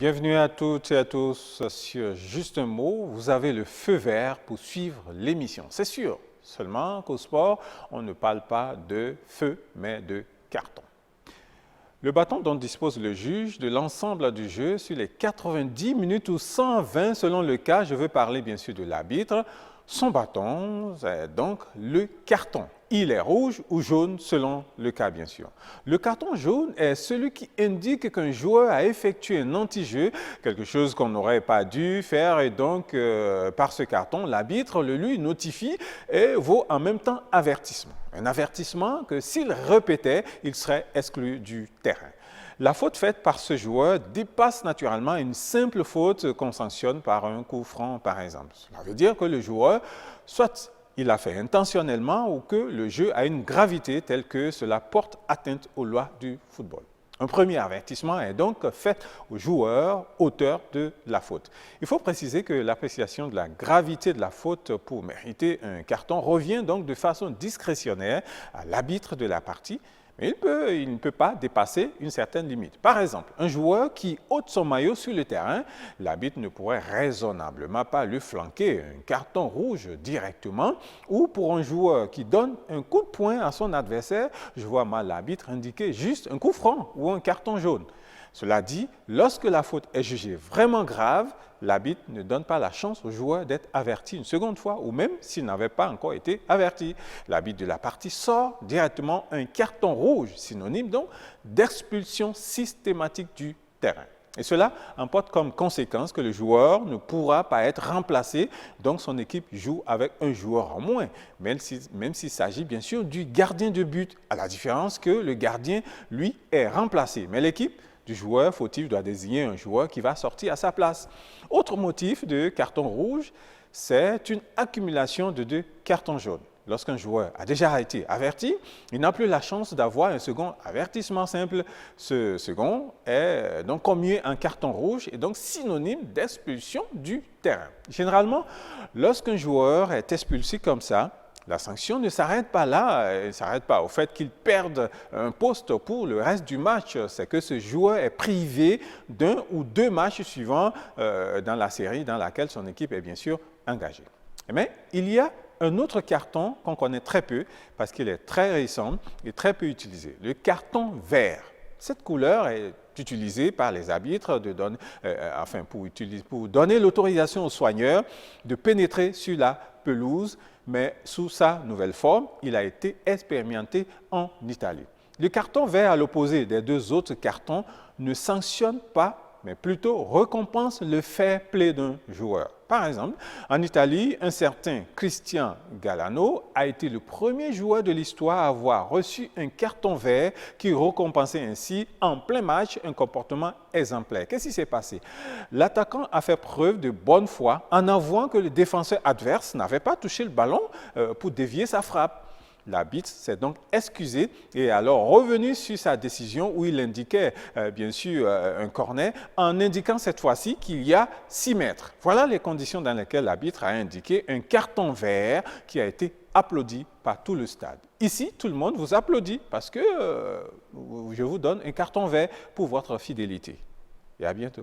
Bienvenue à toutes et à tous sur Juste un mot. Vous avez le feu vert pour suivre l'émission. C'est sûr, seulement qu'au sport, on ne parle pas de feu, mais de carton. Le bâton dont dispose le juge de l'ensemble du jeu sur les 90 minutes ou 120 selon le cas, je veux parler bien sûr de l'arbitre. Son bâton, c'est donc le carton. Il est rouge ou jaune selon le cas, bien sûr. Le carton jaune est celui qui indique qu'un joueur a effectué un anti-jeu, quelque chose qu'on n'aurait pas dû faire, et donc, par ce carton, l'arbitre le lui notifie et vaut en même temps avertissement. Un avertissement que s'il répétait, il serait exclu du terrain. La faute faite par ce joueur dépasse naturellement une simple faute qu'on sanctionne par un coup franc, par exemple. Cela veut dire que le joueur, soit il l'a fait intentionnellement ou que le jeu a une gravité telle que cela porte atteinte aux lois du football. Un premier avertissement est donc fait au joueur auteur de la faute. Il faut préciser que l'appréciation de la gravité de la faute pour mériter un carton revient donc de façon discrétionnaire à l'arbitre de la partie, mais il ne peut pas dépasser une certaine limite. Par exemple, un joueur qui ôte son maillot sur le terrain, l'arbitre ne pourrait raisonnablement pas lui flanquer un carton rouge directement, ou pour un joueur qui donne un coup de poing à son adversaire, je vois mal l'arbitre indiquer juste un coup franc ou un carton jaune. Cela dit, lorsque la faute est jugée vraiment grave, l'arbitre ne donne pas la chance au joueur d'être averti une seconde fois, ou même s'il n'avait pas encore été averti. L'arbitre de la partie sort directement un carton rouge, synonyme donc d'expulsion systématique du terrain. Et cela emporte comme conséquence que le joueur ne pourra pas être remplacé, donc son équipe joue avec un joueur en moins, même s'il s'agit bien sûr du gardien de but, à la différence que le gardien, lui, est remplacé. Mais l'équipe du joueur fautif doit désigner un joueur qui va sortir à sa place. Autre motif de carton rouge, c'est une accumulation de 2 cartons jaunes. Lorsqu'un joueur a déjà été averti, il n'a plus la chance d'avoir un second avertissement simple. Ce second est donc commis un carton rouge et donc synonyme d'expulsion du terrain. Généralement, lorsqu'un joueur est expulsé comme ça, la sanction ne s'arrête pas là, elle ne s'arrête pas au fait qu'il perde un poste pour le reste du match. C'est que ce joueur est privé d'un ou 2 matchs suivants dans la série dans laquelle son équipe est bien sûr engagée. Mais il y a un autre carton qu'on connaît très peu parce qu'il est très récent et très peu utilisé, le carton vert. Cette couleur est utilisée par les arbitres pour donner l'autorisation aux soigneurs de pénétrer sur la pelouse, mais sous sa nouvelle forme, il a été expérimenté en Italie. Le carton vert, à l'opposé des 2 autres cartons, ne sanctionne pas, mais plutôt récompense le fair play d'un joueur. Par exemple, en Italie, un certain Cristian Galano a été le premier joueur de l'histoire à avoir reçu un carton vert qui récompensait ainsi, en plein match, un comportement exemplaire. Qu'est-ce qui s'est passé? L'attaquant a fait preuve de bonne foi en avouant que le défenseur adverse n'avait pas touché le ballon pour dévier sa frappe. L'arbitre s'est donc excusé et alors revenu sur sa décision où il indiquait bien sûr un corner en indiquant cette fois-ci qu'il y a 6 mètres. Voilà les conditions dans lesquelles l'arbitre a indiqué un carton vert qui a été applaudi par tout le stade. Ici, tout le monde vous applaudit parce que je vous donne un carton vert pour votre fidélité. Et à bientôt.